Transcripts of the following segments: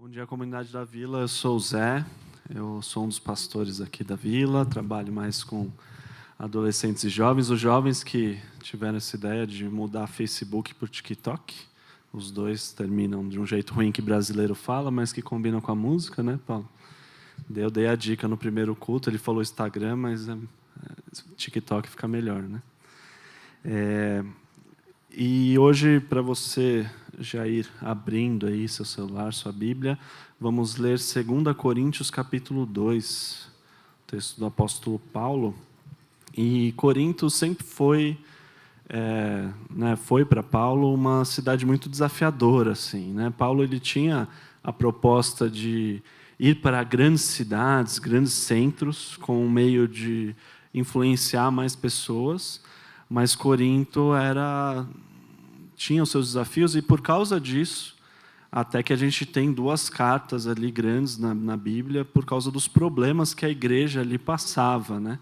Bom dia, comunidade da Vila. Eu sou o Zé, eu sou um dos pastores aqui da Vila, trabalho mais com adolescentes e jovens. Os jovens que tiveram essa ideia de mudar Facebook por TikTok, os dois terminam de um jeito ruim que brasileiro fala, mas que combinam com a música, né, Paulo? Eu dei a dica no primeiro culto, ele falou Instagram, mas TikTok fica melhor, né? E hoje, para você já ir abrindo aí seu celular, sua Bíblia, vamos ler 2 Coríntios capítulo 2, texto do apóstolo Paulo. E Corinto sempre foi para Paulo uma cidade muito desafiadora, assim, né? Paulo ele tinha a proposta de ir para grandes cidades, grandes centros, com o meio de influenciar mais pessoas, mas Corinto tinha os seus desafios, e por causa disso, até que a gente tem 2 cartas ali grandes na Bíblia, por causa dos problemas que a igreja ali passava, né?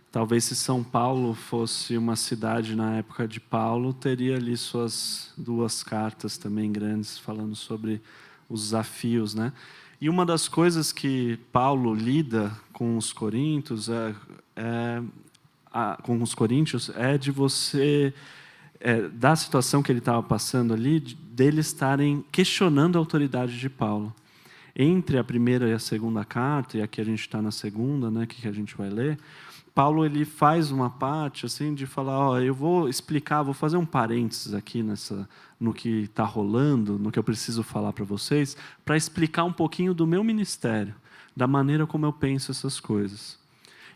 Talvez se São Paulo fosse uma cidade na época de Paulo, teria ali suas 2 cartas também grandes, falando sobre os desafios, né? E uma das coisas que Paulo lida com os coríntios é de você, da situação que ele estava passando ali, deles estarem questionando a autoridade de Paulo. Entre a primeira e a segunda carta, e aqui a gente está na segunda, né, que a gente vai ler, Paulo ele faz uma parte assim de falar, eu vou explicar, vou fazer um parênteses aqui no que está rolando, no que eu preciso falar para vocês, para explicar um pouquinho do meu ministério, da maneira como eu penso essas coisas.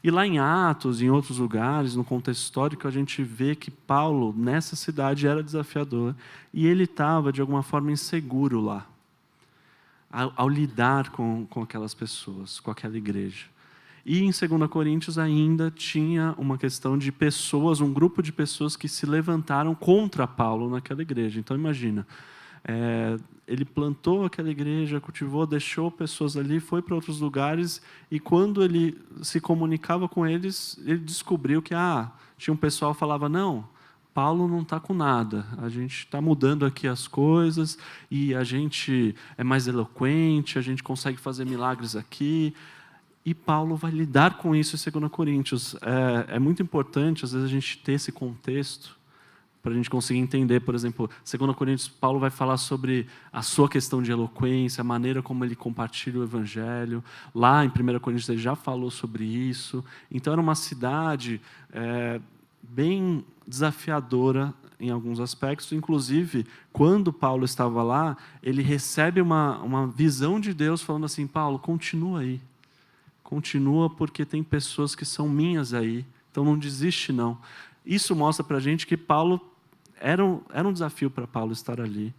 E lá em Atos, em outros lugares, no contexto histórico, a gente vê que Paulo, nessa cidade, era desafiador, e ele estava, de alguma forma, inseguro lá, ao lidar com aquelas pessoas, com aquela igreja. E em 2 Coríntios ainda tinha uma questão de pessoas, um grupo de pessoas que se levantaram contra Paulo naquela igreja. Então imagina, ele plantou aquela igreja, cultivou, deixou pessoas ali, foi para outros lugares, e quando ele se comunicava com eles, ele descobriu que tinha um pessoal que falava, não, Paulo não está com nada, a gente está mudando aqui as coisas, e a gente é mais eloquente, a gente consegue fazer milagres aqui. E Paulo vai lidar com isso em 2 Coríntios. É muito importante, às vezes, a gente ter esse contexto para a gente conseguir entender. Por exemplo, 2 Coríntios, Paulo vai falar sobre a sua questão de eloquência, a maneira como ele compartilha o evangelho. Lá em 1 Coríntios ele já falou sobre isso. Então era uma cidade bem desafiadora em alguns aspectos. Inclusive, quando Paulo estava lá, ele recebe uma visão de Deus falando assim, Paulo, continua aí. Continua porque tem pessoas que são minhas aí, então não desiste não. Isso mostra para a gente que Paulo era um desafio para Paulo estar ali.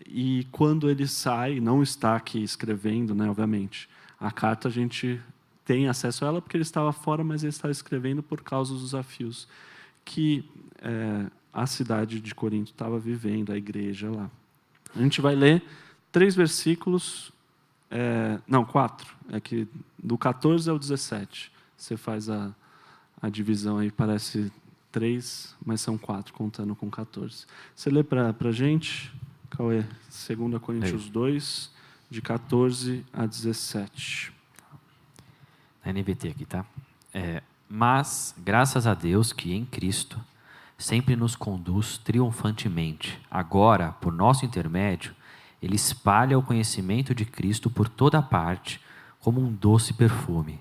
E quando ele sai, não está aqui escrevendo, né, obviamente, a carta a gente tem acesso a ela porque ele estava fora, mas ele está escrevendo por causa dos desafios que a cidade de Corinto estava vivendo, a igreja lá. A gente vai ler 3 versículos, 4, que do 14 ao 17. Você faz a divisão aí, parece 3, mas são 4, contando com 14. Você lê para a gente, Cauê, 2 Coríntios 2, de 14 a 17. Na NVT aqui, tá? Mas, graças a Deus que em Cristo sempre nos conduz triunfantemente. Agora, por nosso intermédio, Ele espalha o conhecimento de Cristo por toda parte, como um doce perfume.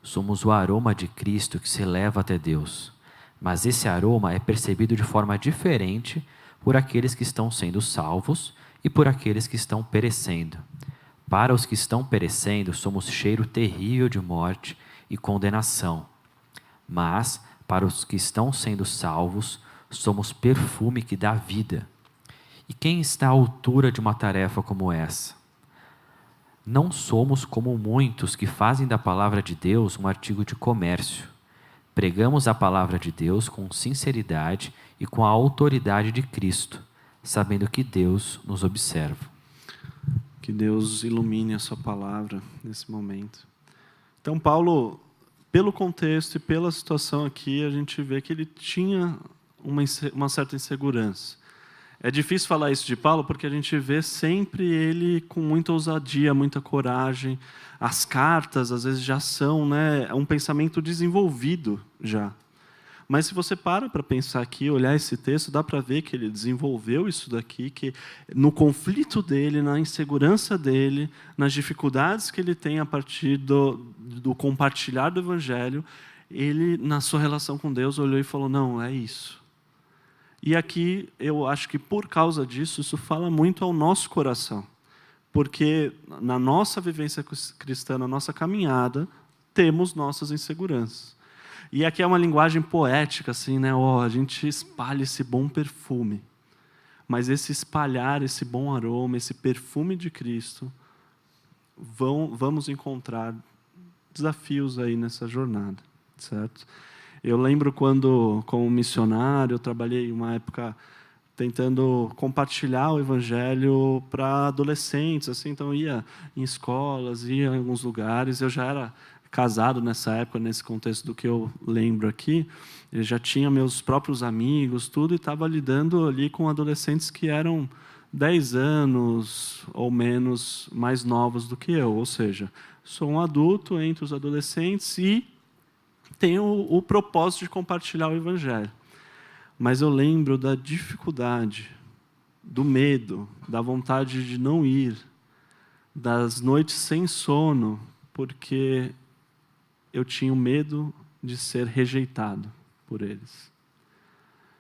Somos o aroma de Cristo que se eleva até Deus. Mas esse aroma é percebido de forma diferente por aqueles que estão sendo salvos e por aqueles que estão perecendo. Para os que estão perecendo, somos cheiro terrível de morte e condenação. Mas, para os que estão sendo salvos, somos perfume que dá vida. E quem está à altura de uma tarefa como essa? Não somos como muitos que fazem da palavra de Deus um artigo de comércio. Pregamos a palavra de Deus com sinceridade e com a autoridade de Cristo, sabendo que Deus nos observa. Que Deus ilumine a sua palavra nesse momento. Então, Paulo, pelo contexto e pela situação aqui, a gente vê que ele tinha uma certa insegurança. É difícil falar isso de Paulo porque a gente vê sempre ele com muita ousadia, muita coragem. As cartas, às vezes, já são, né, um pensamento desenvolvido já. Mas se você para pensar aqui, olhar esse texto, dá para ver que ele desenvolveu isso daqui, que no conflito dele, na insegurança dele, nas dificuldades que ele tem a partir do compartilhar do Evangelho, ele, na sua relação com Deus, olhou e falou, não, é isso. E aqui, eu acho que por causa disso, isso fala muito ao nosso coração. Porque na nossa vivência cristã, na nossa caminhada, temos nossas inseguranças. E aqui é uma linguagem poética, assim, né? A gente espalha esse bom perfume. Mas esse espalhar, esse bom aroma, esse perfume de Cristo, vamos encontrar desafios aí nessa jornada, certo? Eu lembro quando, como missionário, eu trabalhei uma época tentando compartilhar o Evangelho para adolescentes, assim, então eu ia em escolas, ia em alguns lugares, eu já era casado nessa época, nesse contexto do que eu lembro aqui, eu já tinha meus próprios amigos, tudo, e estava lidando ali com adolescentes que eram 10 anos ou menos mais novos do que eu, ou seja, sou um adulto entre os adolescentes e tenho o propósito de compartilhar o Evangelho. Mas eu lembro da dificuldade, do medo, da vontade de não ir, das noites sem sono, porque eu tinha o medo de ser rejeitado por eles.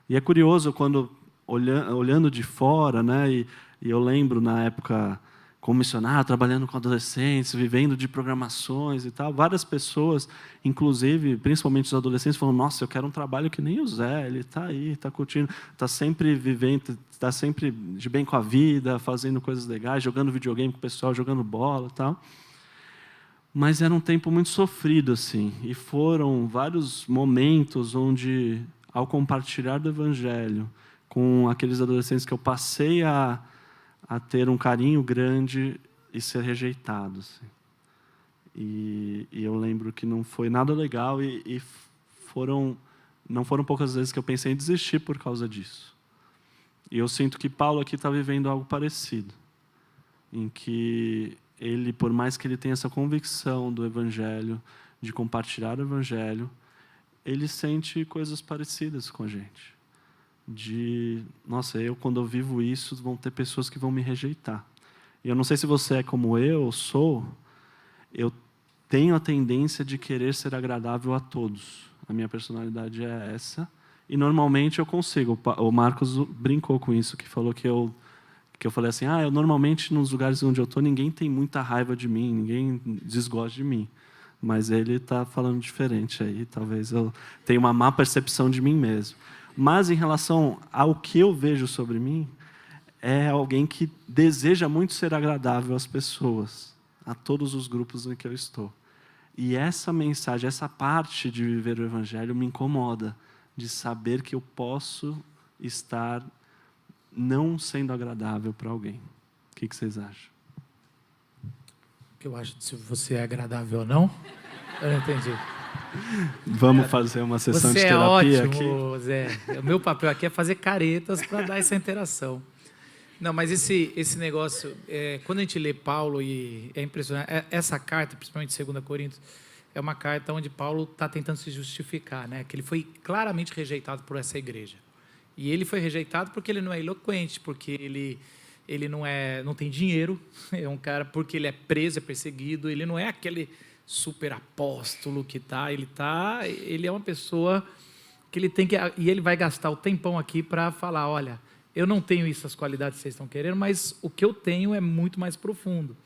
E é curioso quando, olhando de fora, né, e eu lembro na época, como missionário, trabalhando com adolescentes, vivendo de programações e tal, várias pessoas, inclusive, principalmente os adolescentes, falam, nossa, eu quero um trabalho que nem o Zé, ele está aí, está curtindo, está sempre vivendo, está sempre de bem com a vida, fazendo coisas legais, jogando videogame com o pessoal, jogando bola e tal. Mas era um tempo muito sofrido, assim, e foram vários momentos onde, ao compartilhar do Evangelho com aqueles adolescentes que eu passei a ter um carinho grande e ser rejeitado, assim. E eu lembro que não foi nada legal e não foram poucas vezes que eu pensei em desistir por causa disso. E eu sinto que Paulo aqui está vivendo algo parecido, em que ele, por mais que ele tenha essa convicção do Evangelho, de compartilhar o Evangelho, ele sente coisas parecidas com a gente. Nossa, quando eu vivo isso, vão ter pessoas que vão me rejeitar. E eu não sei se você é como eu sou, eu tenho a tendência de querer ser agradável a todos. A minha personalidade é essa. E, normalmente, eu consigo. O Marcos brincou com isso, que falou que eu falei assim, eu normalmente, nos lugares onde eu estou, ninguém tem muita raiva de mim, ninguém desgosta de mim. Mas ele está falando diferente aí, talvez eu tenha uma má percepção de mim mesmo. Mas, em relação ao que eu vejo sobre mim, é alguém que deseja muito ser agradável às pessoas, a todos os grupos em que eu estou. E essa mensagem, essa parte de viver o Evangelho me incomoda, de saber que eu posso estar não sendo agradável para alguém. O que vocês acham? O que eu acho de se você é agradável ou não? Eu não entendi. Vamos fazer uma sessão de terapia aqui? Você é ótimo, Zé. O meu papel aqui é fazer caretas para dar essa interação. Não, mas esse negócio, quando a gente lê Paulo, e é impressionante, essa carta, principalmente 2 Coríntios, é uma carta onde Paulo está tentando se justificar, né? Que ele foi claramente rejeitado por essa igreja. E ele foi rejeitado porque ele não é eloquente, porque ele não tem dinheiro, é um cara porque ele é preso, é perseguido, ele não é aquele super apóstolo que ele é uma pessoa que ele tem que, e ele vai gastar o tempão aqui para falar, olha, eu não tenho essas qualidades que vocês estão querendo, mas o que eu tenho é muito mais profundo.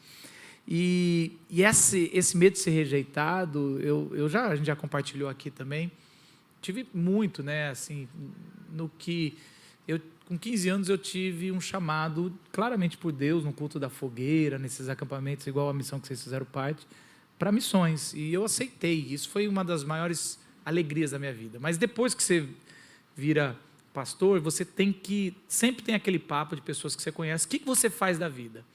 E esse medo de ser rejeitado, a gente já compartilhou aqui também, tive muito, né, assim, com 15 anos eu tive um chamado claramente por Deus, no culto da fogueira, nesses acampamentos, igual a missão que vocês fizeram parte, para missões, e eu aceitei. Isso foi uma das maiores alegrias da minha vida. Mas depois que você vira pastor, você sempre tem aquele papo de pessoas que você conhece, o que você faz da vida?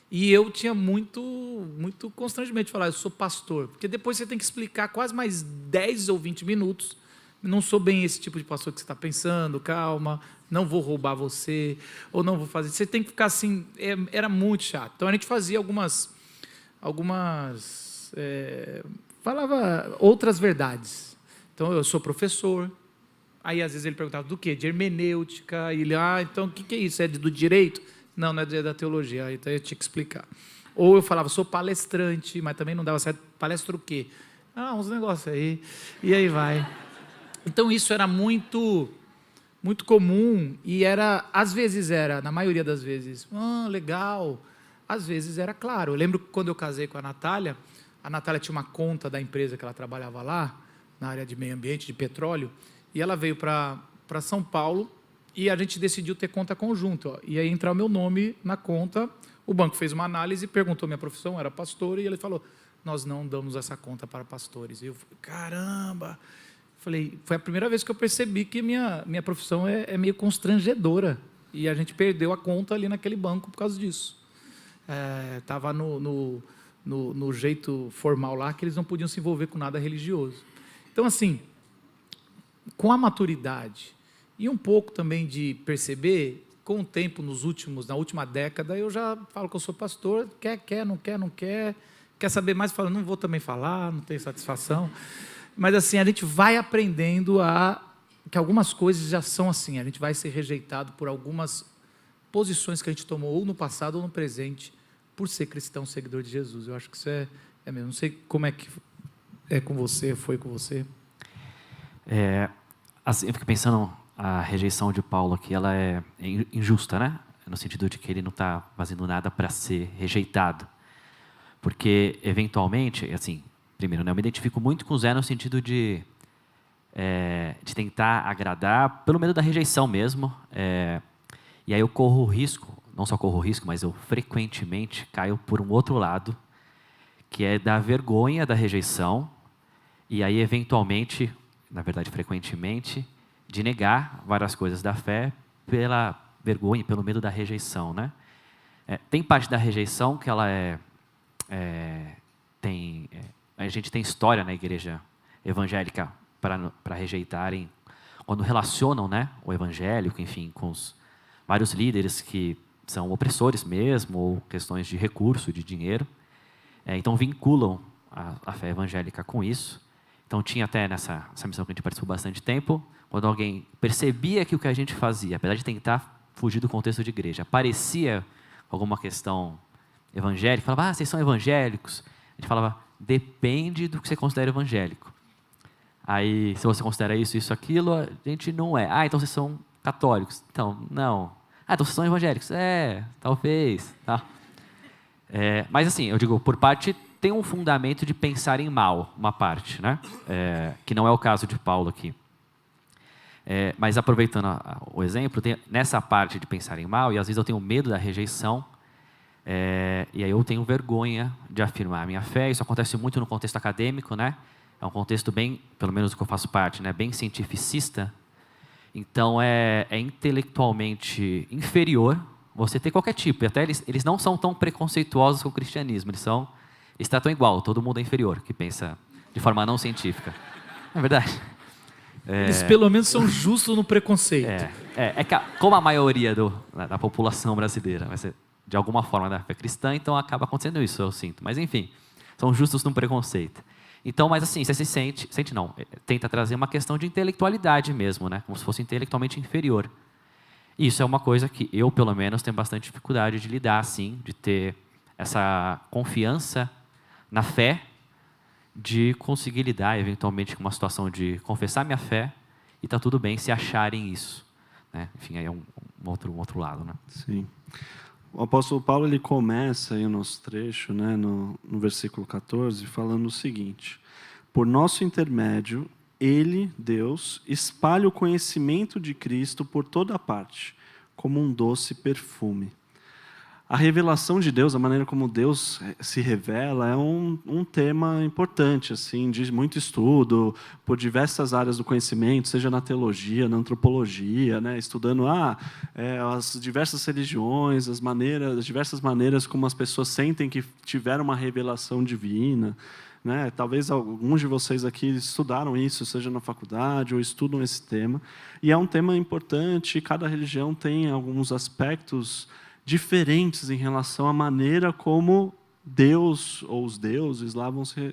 E eu tinha muito constrangimento de falar, eu sou pastor, porque depois você tem que explicar quase mais 10 ou 20 minutos não sou bem esse tipo de pastor que você está pensando, calma, não vou roubar você, ou não vou fazer. Você tem que ficar assim, era muito chato. Então a gente fazia falava outras verdades. Então eu sou professor, aí às vezes ele perguntava do quê? De hermenêutica, e ele, então o que é isso? É do direito? Não, não é da teologia, então eu tinha que explicar. Ou eu falava, sou palestrante, mas também não dava certo, palestra o quê? Uns negócios aí, e aí vai. Então isso era muito comum, e às vezes na maioria das vezes, legal, às vezes era claro. Eu lembro que quando eu casei com a Natália tinha uma conta da empresa que ela trabalhava lá, na área de meio ambiente, de petróleo, e ela veio para São Paulo, e a gente decidiu ter conta conjunta, e aí entrar o meu nome na conta. O banco fez uma análise, perguntou minha profissão, era pastor, e ele falou, nós não damos essa conta para pastores. E eu falei, caramba! Falei, foi a primeira vez que eu percebi que minha profissão é meio constrangedora. E a gente perdeu a conta ali naquele banco por causa disso. Estava no jeito formal lá, que eles não podiam se envolver com nada religioso. Então, assim, com a maturidade e um pouco também de perceber, com o tempo, na última década, eu já falo que eu sou pastor, quer, não quer saber mais, falo, não vou também falar, não tenho satisfação. Mas assim, a gente vai aprendendo que algumas coisas já são assim, a gente vai ser rejeitado por algumas posições que a gente tomou ou no passado ou no presente, por ser cristão, seguidor de Jesus. Eu acho que isso é mesmo. Não sei como é que é com você, foi com você. Assim, eu fico pensando, a rejeição de Paulo aqui, ela é injusta, né? No sentido de que ele não está fazendo nada para ser rejeitado. Porque, eventualmente, assim, primeiro, eu me identifico muito com o Zé no sentido de tentar agradar, pelo medo da rejeição mesmo. E aí eu corro o risco, não só corro o risco, mas eu frequentemente caio por um outro lado, que é da vergonha da rejeição, e aí, eventualmente, na verdade, frequentemente, de negar várias coisas da fé pela vergonha, pelo medo da rejeição, né? Tem parte da rejeição que ela a gente tem história na igreja evangélica para rejeitarem, quando relacionam, né, o evangélico, enfim, com os vários líderes que são opressores mesmo, ou questões de recurso, de dinheiro. Então vinculam a fé evangélica com isso. Então tinha até nessa missão que a gente participou bastante tempo, quando alguém percebia que o que a gente fazia, apesar de tentar fugir do contexto de igreja, parecia alguma questão evangélica, falava, vocês são evangélicos. A gente falava, depende do que você considera evangélico. Aí, se você considera isso, aquilo, a gente não é. Então vocês são católicos. Então, não. Então vocês são evangélicos. Talvez. Tá. Mas assim, eu digo, por parte, tem um fundamento de pensar em mal, uma parte, né? Que não é o caso de Paulo aqui. Mas aproveitando o exemplo, nessa parte de pensar em mal, e às vezes eu tenho medo da rejeição, e aí eu tenho vergonha de afirmar a minha fé. Isso acontece muito no contexto acadêmico, né? É um contexto bem, pelo menos do que eu faço parte, né? Bem cientificista. Então é intelectualmente inferior você ter qualquer tipo. E até eles não são tão preconceituosos com o cristianismo. Eles tratam igual. Todo mundo é inferior que pensa de forma não científica. Não é verdade? Eles pelo menos são justos no preconceito. Que como a maioria da população brasileira vai ser de alguma forma da fé cristã, então acaba acontecendo isso, eu sinto. Mas enfim, são justos no preconceito. Então, mas assim, você se sente não, tenta trazer uma questão de intelectualidade mesmo, né? Como se fosse intelectualmente inferior. Isso é uma coisa que eu, pelo menos, tenho bastante dificuldade de lidar, assim, de ter essa confiança na fé, de conseguir lidar, eventualmente, com uma situação de confessar minha fé e tá tudo bem se acharem isso, né? Enfim, aí é um outro lado, né? Sim. O apóstolo Paulo, ele começa aí o nosso trecho, né, no versículo 14, falando o seguinte: por nosso intermédio, ele, Deus, espalha o conhecimento de Cristo por toda parte, como um doce perfume. A revelação de Deus, a maneira como Deus se revela, é um tema importante, assim, de muito estudo, por diversas áreas do conhecimento, seja na teologia, na antropologia, né, estudando as diversas religiões, as diversas maneiras como as pessoas sentem que tiveram uma revelação divina. Né? Talvez alguns de vocês aqui estudaram isso, seja na faculdade ou estudam esse tema. E é um tema importante, cada religião tem alguns aspectos diferentes em relação à maneira como Deus ou os deuses lá vão se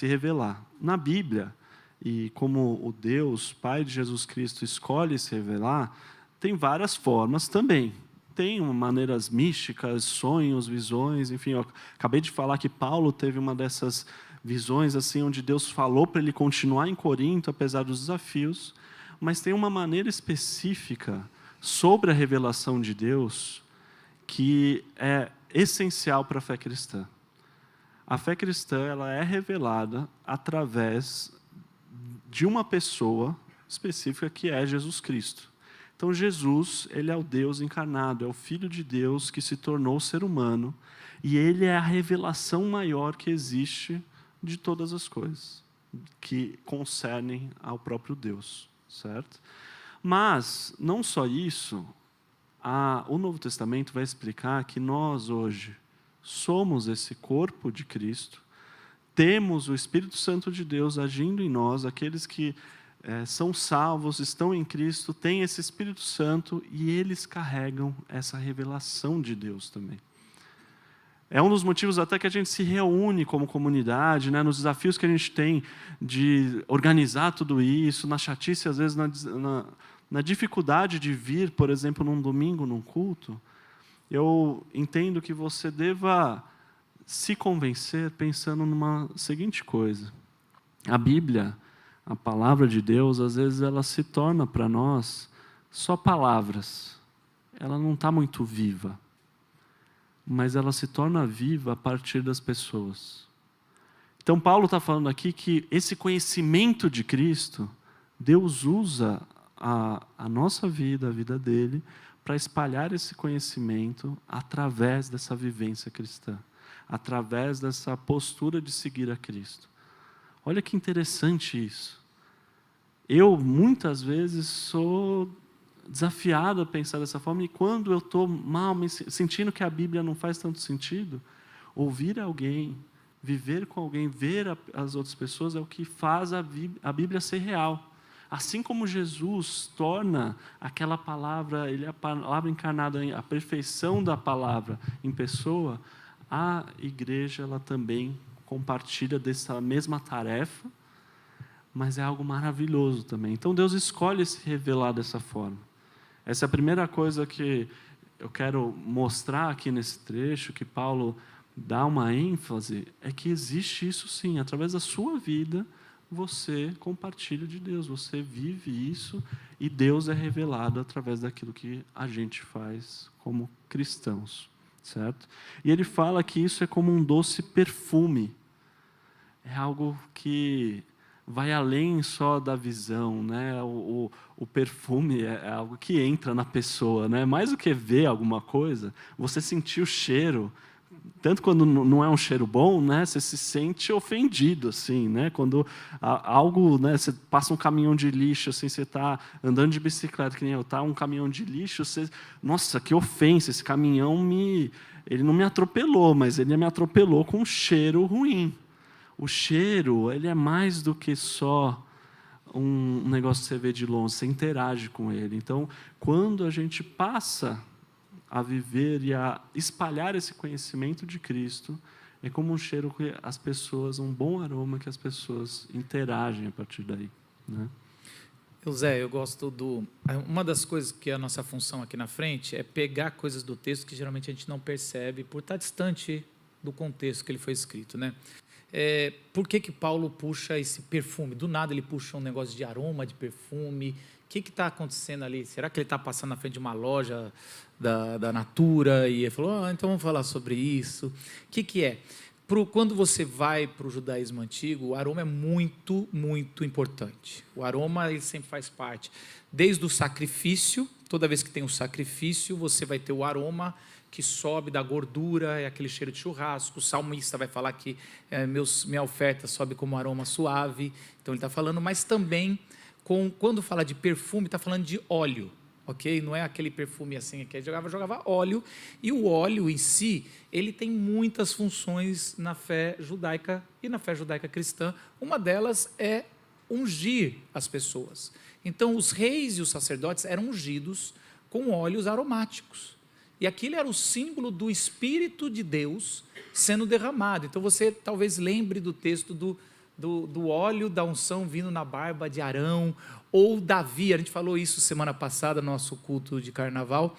revelar. Na Bíblia, e como o Deus, Pai de Jesus Cristo, escolhe se revelar, tem várias formas também. Tem maneiras místicas, sonhos, visões, enfim. Eu acabei de falar que Paulo teve uma dessas visões assim, onde Deus falou para ele continuar em Corinto, apesar dos desafios, mas tem uma maneira específica sobre a revelação de Deus que é essencial para a fé cristã. A fé cristã ela é revelada através de uma pessoa específica que é Jesus Cristo. Então Jesus, ele é o Deus encarnado, é o Filho de Deus que se tornou ser humano, e ele é a revelação maior que existe de todas as coisas que concernem ao próprio Deus, certo? Mas, não só isso, o Novo Testamento vai explicar que nós hoje somos esse corpo de Cristo, temos o Espírito Santo de Deus agindo em nós, aqueles que são salvos, estão em Cristo, têm esse Espírito Santo e eles carregam essa revelação de Deus também. É um dos motivos até que a gente se reúne como comunidade, né, nos desafios que a gente tem de organizar tudo isso, na chatice, às vezes, na dificuldade de vir, por exemplo, num domingo, num culto. Eu entendo que você deva se convencer pensando numa seguinte coisa. A Bíblia, a palavra de Deus, às vezes ela se torna para nós só palavras. Ela não está muito viva. Mas ela se torna viva a partir das pessoas. Então, Paulo está falando aqui que esse conhecimento de Cristo, Deus usa a nossa vida, a vida dele, para espalhar esse conhecimento através dessa vivência cristã, através dessa postura de seguir a Cristo. Olha que interessante isso. Eu, muitas vezes, sou desafiado a pensar dessa forma, e quando eu estou mal, sentindo que a Bíblia não faz tanto sentido, ouvir alguém, viver com alguém, ver as outras pessoas é o que faz a Bíblia ser real. Assim como Jesus torna aquela palavra, ele é a palavra encarnada, a perfeição da palavra em pessoa, a igreja ela também compartilha dessa mesma tarefa, mas é algo maravilhoso também. Então Deus escolhe se revelar dessa forma. Essa é a primeira coisa que eu quero mostrar aqui nesse trecho, que Paulo dá uma ênfase, é que existe isso sim, através da sua vida, você compartilha de Deus, você vive isso, e Deus é revelado através daquilo que a gente faz como cristãos, certo? E ele fala que isso é como um doce perfume, é algo que vai além só da visão, né? O perfume é algo que entra na pessoa, né? Mais do que ver alguma coisa, você sentir o cheiro, tanto quando não é um cheiro bom, né? Você se sente ofendido, assim, né? Quando algo, né? Você passa um caminhão de lixo, assim, você está andando de bicicleta, que nem eu, tá um caminhão de lixo, você, nossa, que ofensa! Esse caminhão ele não me atropelou, mas ele me atropelou com um cheiro ruim. O cheiro, ele é mais do que só um negócio que você vê de longe, você interage com ele. Então, quando a gente passa a viver e a espalhar esse conhecimento de Cristo, é como um cheiro que as pessoas, um bom aroma que as pessoas interagem a partir daí, né? Zé, eu gosto uma das coisas que é a nossa função aqui na frente é pegar coisas do texto que geralmente a gente não percebe por estar distante do contexto que ele foi escrito, né? Por que Paulo puxa esse perfume? Do nada ele puxa um negócio de aroma, de perfume. O que está acontecendo ali? Será que ele está passando na frente de uma loja da Natura e ele falou, então vamos falar sobre isso? O que é? Quando você vai para o judaísmo antigo, o aroma é muito, muito importante. O aroma ele sempre faz parte. Desde o sacrifício, toda vez que tem um sacrifício, você vai ter o aroma que sobe da gordura, é aquele cheiro de churrasco. O salmista vai falar que minha oferta sobe como aroma suave. Então ele está falando, mas também, quando fala de perfume, está falando de óleo. Okay? Não é aquele perfume assim que jogava óleo, e o óleo em si, ele tem muitas funções na fé judaica e na fé judaica cristã. Uma delas é ungir as pessoas. Então os reis e os sacerdotes eram ungidos com óleos aromáticos, e aquilo era o símbolo do Espírito de Deus sendo derramado. Então você talvez lembre do texto do óleo da unção vindo na barba de Arão, ou Davi. A gente falou isso semana passada no nosso culto de carnaval,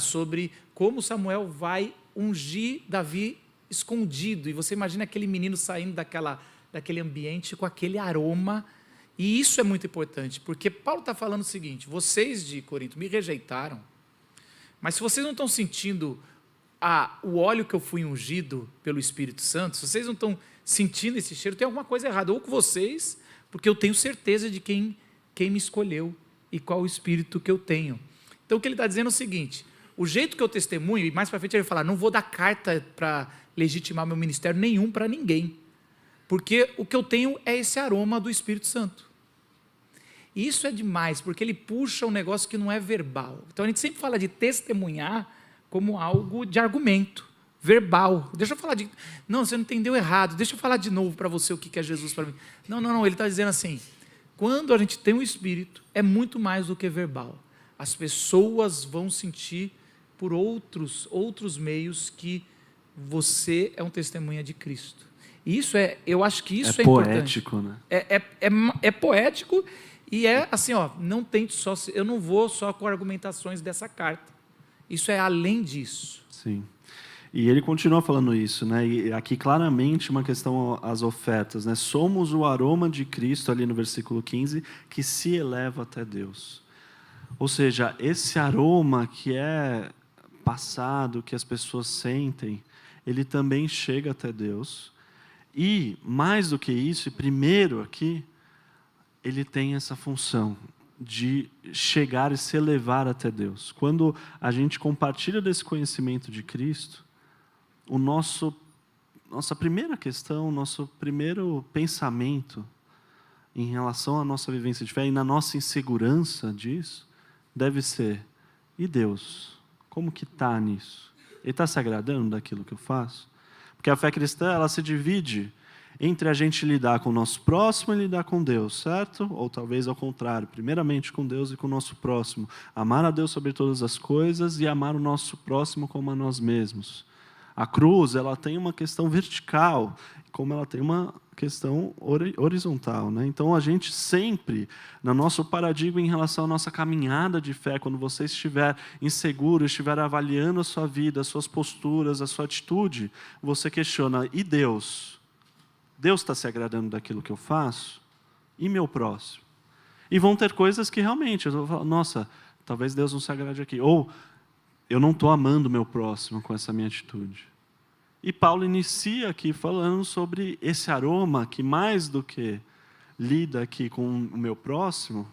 sobre como Samuel vai ungir Davi escondido, e você imagina aquele menino saindo daquele ambiente com aquele aroma. E isso é muito importante, porque Paulo está falando o seguinte: vocês de Corinto me rejeitaram, mas se vocês não estão sentindo o óleo que eu fui ungido pelo Espírito Santo, se vocês não estão sentindo esse cheiro, tem alguma coisa errada, ou com vocês, porque eu tenho certeza de quem me escolheu e qual o Espírito que eu tenho. Então o que ele está dizendo é o seguinte: o jeito que eu testemunho, e mais para frente ele vai falar, não vou dar carta para legitimar meu ministério nenhum para ninguém, porque o que eu tenho é esse aroma do Espírito Santo. E isso é demais, porque ele puxa um negócio que não é verbal. Então a gente sempre fala de testemunhar como algo de argumento, verbal. Deixa eu falar não, você não entendeu errado, deixa eu falar de novo para você o que é Jesus para mim. Não, ele está dizendo assim, quando a gente tem o Espírito, é muito mais do que verbal. As pessoas vão sentir por outros meios que você é um testemunha de Cristo. E isso eu acho que isso é poético, importante. Né? É poético, e é assim, não tente só, eu não vou só com argumentações dessa carta. Isso é além disso. Sim. E ele continua falando isso, né? E aqui claramente uma questão às ofertas, né? Somos o aroma de Cristo, ali no versículo 15, que se eleva até Deus. Ou seja, esse aroma que é passado, que as pessoas sentem, ele também chega até Deus. E, mais do que isso, e primeiro aqui, ele tem essa função de chegar e se elevar até Deus. Quando a gente compartilha desse conhecimento de Cristo, nossa primeira questão, nosso primeiro pensamento em relação à nossa vivência de fé e na nossa insegurança disso, deve ser: e Deus? Como que está nisso? Ele está se agradando daquilo que eu faço? Porque a fé cristã, ela se divide entre a gente lidar com o nosso próximo e lidar com Deus, certo? Ou talvez ao contrário, primeiramente com Deus e com o nosso próximo. Amar a Deus sobre todas as coisas e amar o nosso próximo como a nós mesmos. A cruz, ela tem uma questão vertical, como ela tem uma questão horizontal, né? Então, a gente sempre, no nosso paradigma em relação à nossa caminhada de fé, quando você estiver inseguro, estiver avaliando a sua vida, as suas posturas, a sua atitude, você questiona: e Deus? Deus está se agradando daquilo que eu faço? E meu próximo? E vão ter coisas que realmente, eu vou falar: nossa, talvez Deus não se agrade aqui. Ou, eu não estou amando o meu próximo com essa minha atitude. E Paulo inicia aqui falando sobre esse aroma que, mais do que lida aqui com o meu próximo,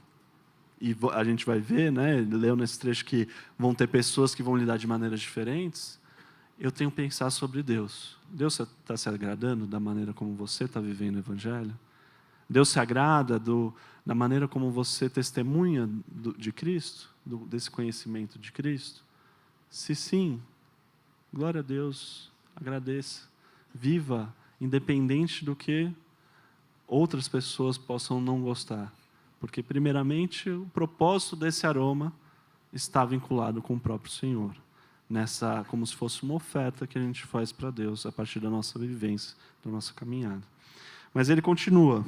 e a gente vai ver, né, leu nesse trecho que vão ter pessoas que vão lidar de maneiras diferentes, eu tenho que pensar sobre Deus. Deus está se agradando da maneira como você está vivendo o Evangelho? Deus se agrada da maneira como você testemunha de Cristo, desse conhecimento de Cristo? Se sim, glória a Deus, agradeça, viva, independente do que outras pessoas possam não gostar. Porque, primeiramente, o propósito desse aroma está vinculado com o próprio Senhor. Como se fosse uma oferta que a gente faz para Deus a partir da nossa vivência, da nossa caminhada. Mas ele continua,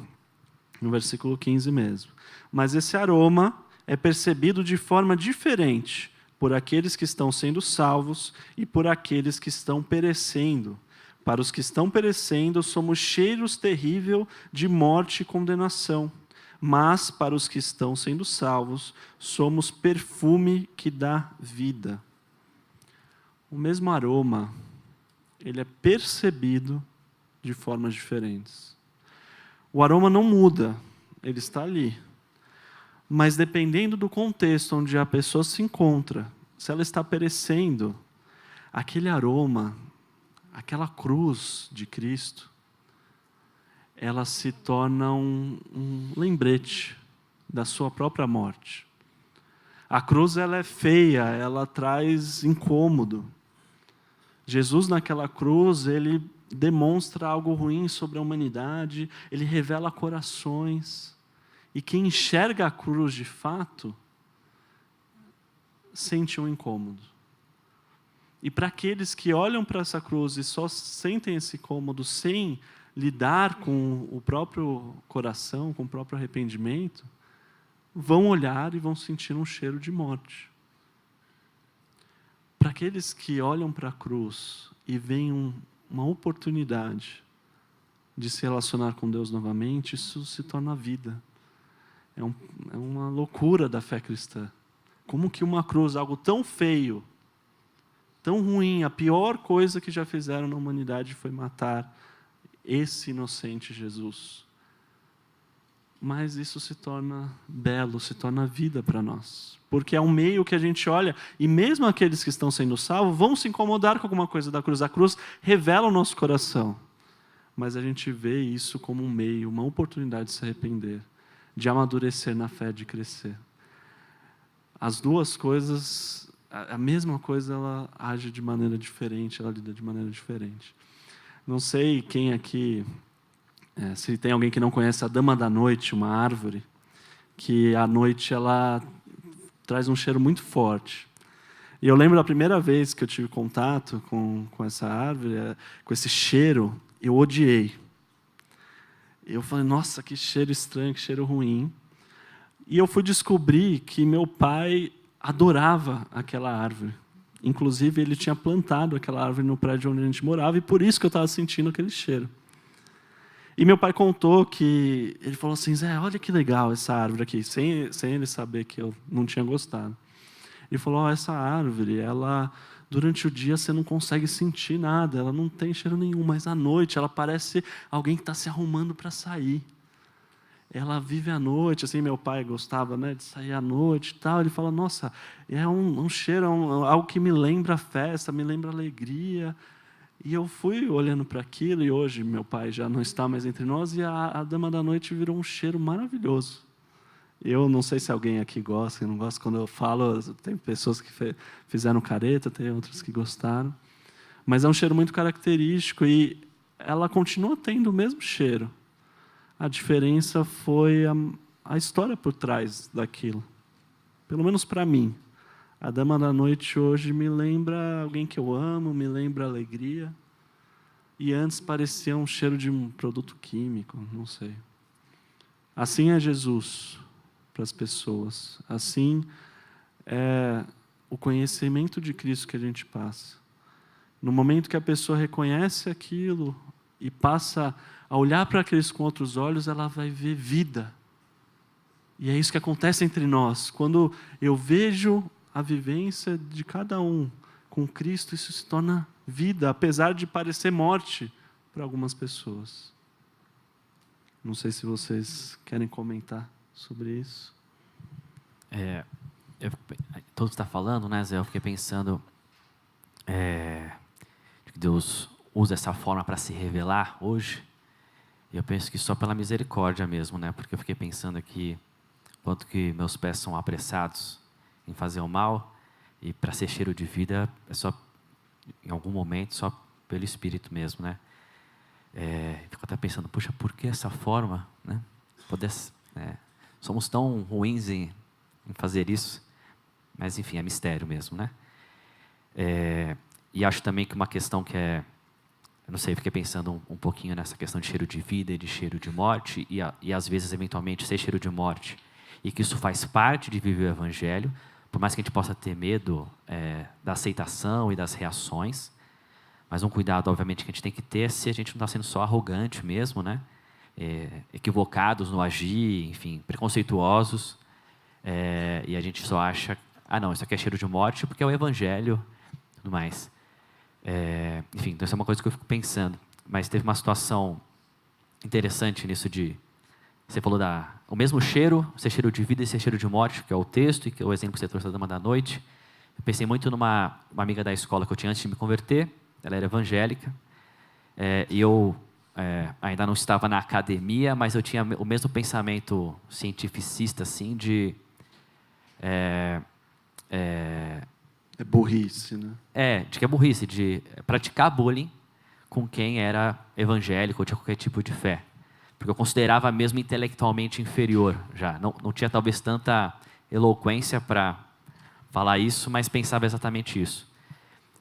no versículo 15 mesmo. Mas esse aroma é percebido de forma diferente por aqueles que estão sendo salvos e por aqueles que estão perecendo. Para os que estão perecendo, somos cheiros terríveis de morte e condenação. Mas para os que estão sendo salvos, somos perfume que dá vida. O mesmo aroma, ele é percebido de formas diferentes. O aroma não muda, ele está ali. Mas dependendo do contexto onde a pessoa se encontra, se ela está perecendo, aquele aroma, aquela cruz de Cristo, ela se torna um lembrete da sua própria morte. A cruz, ela é feia, ela traz incômodo. Jesus, naquela cruz, ele demonstra algo ruim sobre a humanidade, ele revela corações. E quem enxerga a cruz de fato, sente um incômodo. E para aqueles que olham para essa cruz e só sentem esse incômodo sem lidar com o próprio coração, com o próprio arrependimento, vão olhar e vão sentir um cheiro de morte. Para aqueles que olham para a cruz e veem uma oportunidade de se relacionar com Deus novamente, isso se torna vida. É uma loucura da fé cristã. Como que uma cruz, algo tão feio, tão ruim, a pior coisa que já fizeram na humanidade foi matar esse inocente Jesus. Mas isso se torna belo, se torna vida para nós. Porque é um meio que a gente olha, e mesmo aqueles que estão sendo salvos vão se incomodar com alguma coisa da cruz. A cruz revela o nosso coração. Mas a gente vê isso como um meio, uma oportunidade de se arrepender, de amadurecer na fé, de crescer. As duas coisas, a mesma coisa, ela age de maneira diferente, ela lida de maneira diferente. Não sei quem aqui, se tem alguém que não conhece a Dama da Noite, uma árvore, que à noite ela traz um cheiro muito forte. E eu lembro da primeira vez que eu tive contato com essa árvore, com esse cheiro, eu odiei. Eu falei, nossa, que cheiro estranho, que cheiro ruim. E eu fui descobrir que meu pai adorava aquela árvore. Inclusive, ele tinha plantado aquela árvore no prédio onde a gente morava, e por isso que eu estava sentindo aquele cheiro. E meu pai contou que... Ele falou assim, Zé, olha que legal essa árvore aqui, sem ele saber que eu não tinha gostado. Ele falou, essa árvore, ela, durante o dia você não consegue sentir nada, ela não tem cheiro nenhum, mas à noite ela parece alguém que está se arrumando para sair. Ela vive à noite, assim, meu pai gostava, né, de sair à noite e tal. Ele fala, nossa, é um cheiro, algo que me lembra festa, me lembra alegria. E eu fui olhando para aquilo, e hoje meu pai já não está mais entre nós, e a Dama da Noite virou um cheiro maravilhoso. Eu não sei se alguém aqui gosta, eu não gosto quando eu falo, tem pessoas que fizeram careta, tem outras que gostaram. Mas é um cheiro muito característico, e ela continua tendo o mesmo cheiro. A diferença foi a história por trás daquilo. Pelo menos para mim. A Dama da Noite hoje me lembra alguém que eu amo, me lembra alegria. E antes parecia um cheiro de um produto químico, não sei. Assim é Jesus para as pessoas. Assim é o conhecimento de Cristo que a gente passa. No momento que a pessoa reconhece aquilo e passa a olhar para Cristo com outros olhos, ela vai ver vida. E é isso que acontece entre nós. Quando eu vejo a vivência de cada um com Cristo, isso se torna vida, apesar de parecer morte para algumas pessoas. Não sei se vocês querem comentar sobre isso. Todo que está falando, né, Zé? Eu fiquei pensando que Deus usa essa forma para se revelar hoje. E eu penso que só pela misericórdia mesmo, né? Porque eu fiquei pensando aqui quanto que meus pés são apressados em fazer o mal, e para ser cheiro de vida é só, em algum momento, só pelo Espírito mesmo, né? Fico até pensando, puxa, por que essa forma, né? Somos tão ruins em fazer isso, mas enfim, é mistério mesmo, né? E acho também que uma questão que eu não sei, fiquei pensando um pouquinho nessa questão de cheiro de vida e de cheiro de morte, e às vezes, eventualmente, ser cheiro de morte, e que isso faz parte de viver o Evangelho, por mais que a gente possa ter medo da aceitação e das reações, mas um cuidado, obviamente, que a gente tem que ter se a gente não está sendo só arrogante mesmo, né? Equivocados no agir, enfim, preconceituosos, e a gente só acha, não, isso aqui é cheiro de morte porque é o Evangelho e tudo mais. Enfim, então isso é uma coisa que eu fico pensando. Mas teve uma situação interessante nisso de... Você falou o mesmo cheiro, ser cheiro de vida e ser cheiro de morte, que é o texto, e que é o exemplo que você trouxe da Dama da Noite. Eu pensei muito numa uma amiga da escola que eu tinha antes de me converter. Ela era evangélica. E eu ainda não estava na academia, mas eu tinha o mesmo pensamento cientificista, assim, de... É burrice, né? de que é burrice, de praticar bullying com quem era evangélico ou tinha qualquer tipo de fé. Porque eu considerava mesmo intelectualmente inferior já. Não tinha talvez tanta eloquência para falar isso, mas pensava exatamente isso.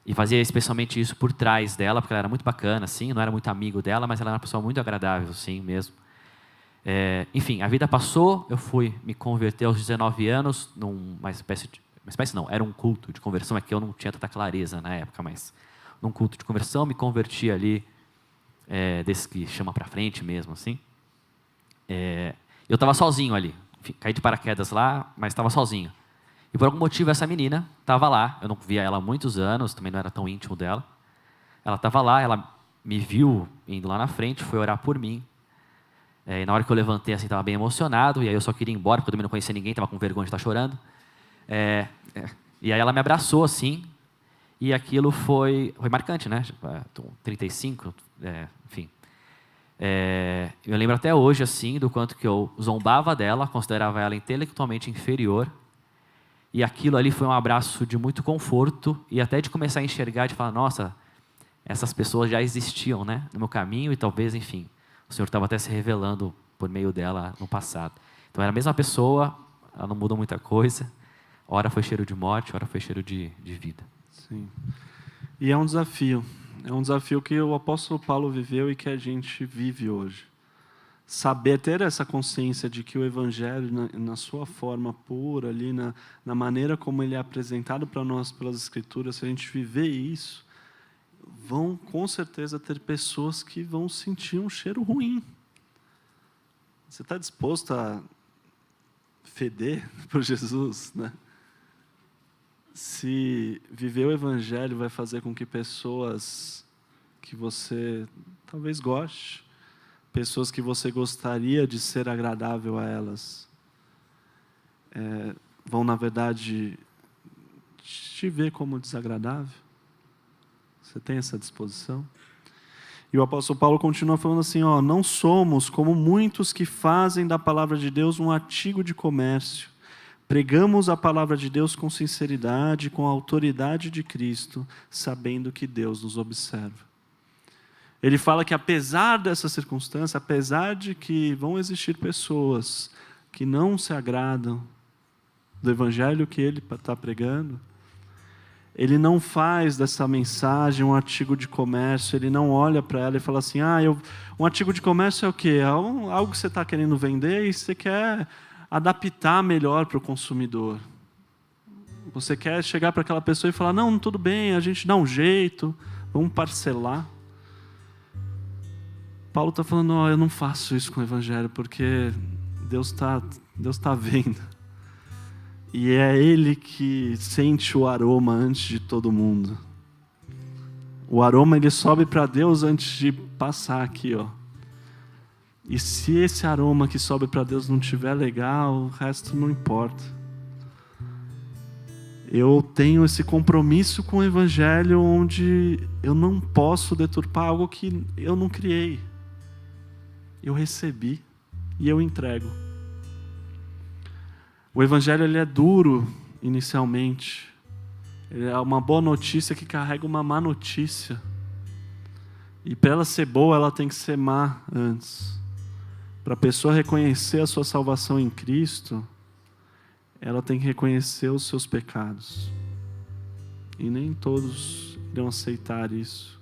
E fazia especialmente isso por trás dela, porque ela era muito bacana, assim, não era muito amigo dela, mas ela era uma pessoa muito agradável, sim, mesmo. Enfim, a vida passou, eu fui me converter aos 19 anos, numa espécie não, era um culto de conversão, é que eu não tinha tanta clareza na época, mas num culto de conversão, me converti ali, desse que chama para frente mesmo, assim. Eu estava sozinho ali, enfim, caí de paraquedas lá, mas estava sozinho. E por algum motivo essa menina estava lá, eu não via ela há muitos anos, também não era tão íntimo dela. Ela estava lá, ela me viu indo lá na frente, foi orar por mim. E na hora que eu levantei, assim, estava bem emocionado, e aí eu só queria ir embora, porque eu também não conhecia ninguém, estava com vergonha de estar chorando. E aí ela me abraçou, assim, e aquilo foi marcante, né? Tô 35, enfim. Eu lembro até hoje, assim, do quanto que eu zombava dela, considerava ela intelectualmente inferior, e aquilo ali foi um abraço de muito conforto, e até de começar a enxergar, de falar, nossa, essas pessoas já existiam, né, no meu caminho, e talvez, enfim, o Senhor estava até se revelando por meio dela no passado. Então, era a mesma pessoa, ela não mudou muita coisa, ora foi cheiro de morte, ora foi cheiro de vida. Sim. E é um desafio que o apóstolo Paulo viveu e que a gente vive hoje. Saber ter essa consciência de que o Evangelho, na sua forma pura, ali, na maneira como ele é apresentado para nós pelas Escrituras, se a gente viver isso, vão com certeza ter pessoas que vão sentir um cheiro ruim. Você está disposto a feder por Jesus, né? Se viver o Evangelho vai fazer com que pessoas que você talvez goste, pessoas que você gostaria de ser agradável a elas, vão, na verdade, te ver como desagradável? Você tem essa disposição? E o apóstolo Paulo continua falando assim, não somos como muitos que fazem da palavra de Deus um artigo de comércio. Pregamos a palavra de Deus com sinceridade, com a autoridade de Cristo, sabendo que Deus nos observa. Ele fala que apesar dessa circunstância, apesar de que vão existir pessoas que não se agradam do evangelho que ele está pregando, ele não faz dessa mensagem um artigo de comércio, ele não olha para ela e fala assim, um artigo de comércio é o quê? É algo que você está querendo vender e você quer adaptar melhor para o consumidor. Você quer chegar para aquela pessoa e falar, não, tudo bem, a gente dá um jeito, vamos parcelar. Paulo está falando, eu não faço isso com o Evangelho, porque Deus tá vendo. E é Ele que sente o aroma antes de todo mundo. O aroma, ele sobe para Deus antes de passar aqui, E se esse aroma que sobe para Deus não estiver legal, o resto não importa. Eu tenho esse compromisso com o Evangelho onde eu não posso deturpar algo que eu não criei. Eu recebi e eu entrego. O Evangelho, ele é duro inicialmente. Ele é uma boa notícia que carrega uma má notícia. E para ela ser boa, ela tem que ser má antes. Para a pessoa reconhecer a sua salvação em Cristo, ela tem que reconhecer os seus pecados. E nem todos irão aceitar isso.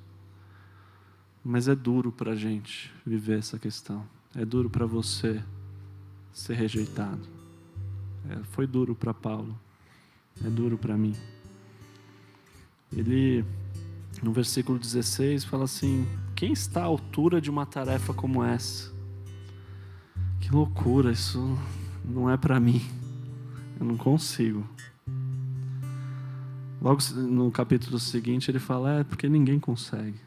Mas é duro para a gente viver essa questão. É duro para você ser rejeitado. Foi duro para Paulo. É duro para mim. Ele, no versículo 16, fala assim, quem está à altura de uma tarefa como essa? Que loucura, isso não é para mim. Eu não consigo. Logo no capítulo seguinte ele fala, porque ninguém consegue.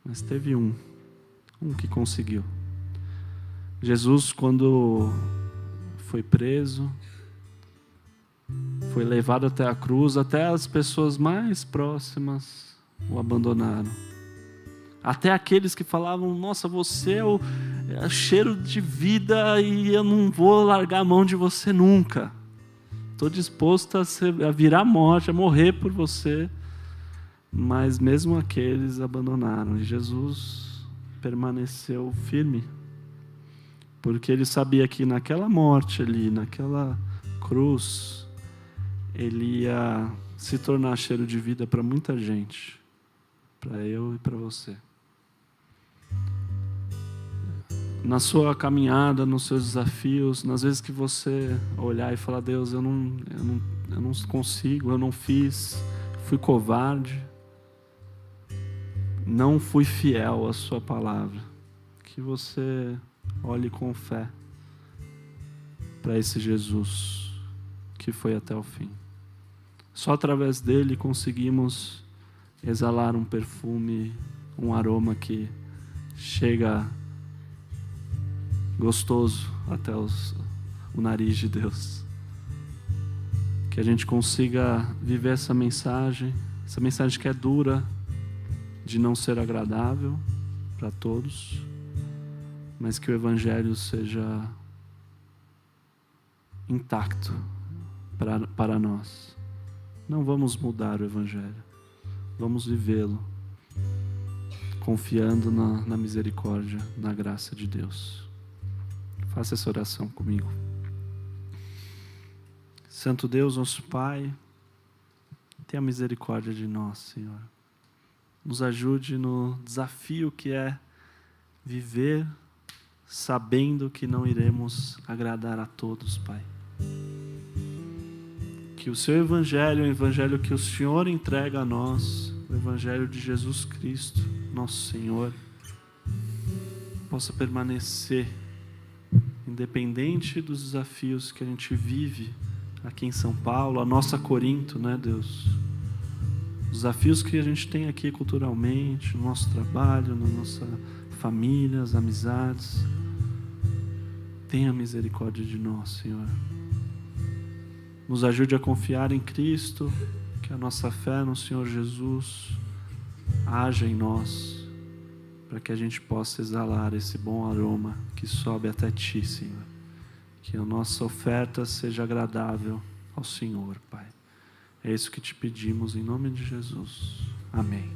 Mas teve um que conseguiu. Jesus, quando foi preso, foi levado até a cruz, até as pessoas mais próximas o abandonaram. Até aqueles que falavam, nossa, você é o cheiro de vida e eu não vou largar a mão de você nunca. Estou disposto a virar morte, a morrer por você. Mas mesmo aqueles abandonaram. E Jesus permaneceu firme. Porque ele sabia que naquela morte ali, naquela cruz, ele ia se tornar cheiro de vida para muita gente. Para eu e para você. Na sua caminhada, nos seus desafios, nas vezes que você olhar e falar, Deus, eu não consigo, eu não fiz, fui covarde, não fui fiel à sua palavra, que você olhe com fé para esse Jesus que foi até o fim. Só através dele conseguimos exalar um perfume, um aroma que chega gostoso até o nariz de Deus. Que a gente consiga viver essa mensagem que é dura, de não ser agradável para todos, mas que o Evangelho seja intacto para nós. Não vamos mudar o Evangelho, vamos vivê-lo, confiando na misericórdia, na graça de Deus. Faça essa oração comigo. Santo Deus, nosso Pai, tenha misericórdia de nós, Senhor. Nos ajude no desafio que é viver sabendo que não iremos agradar a todos, Pai. Que o Seu Evangelho, o Evangelho que o Senhor entrega a nós, o Evangelho de Jesus Cristo, nosso Senhor, possa permanecer independente dos desafios que a gente vive aqui em São Paulo, a nossa Corinto, né, Deus? Os desafios que a gente tem aqui culturalmente, no nosso trabalho, na nossa família, as amizades. Tenha misericórdia de nós, Senhor. Nos ajude a confiar em Cristo, que a nossa fé no Senhor Jesus haja em nós, para que a gente possa exalar esse bom aroma que sobe até Ti, Senhor. Que a nossa oferta seja agradável ao Senhor, Pai. É isso que Te pedimos em nome de Jesus. Amém.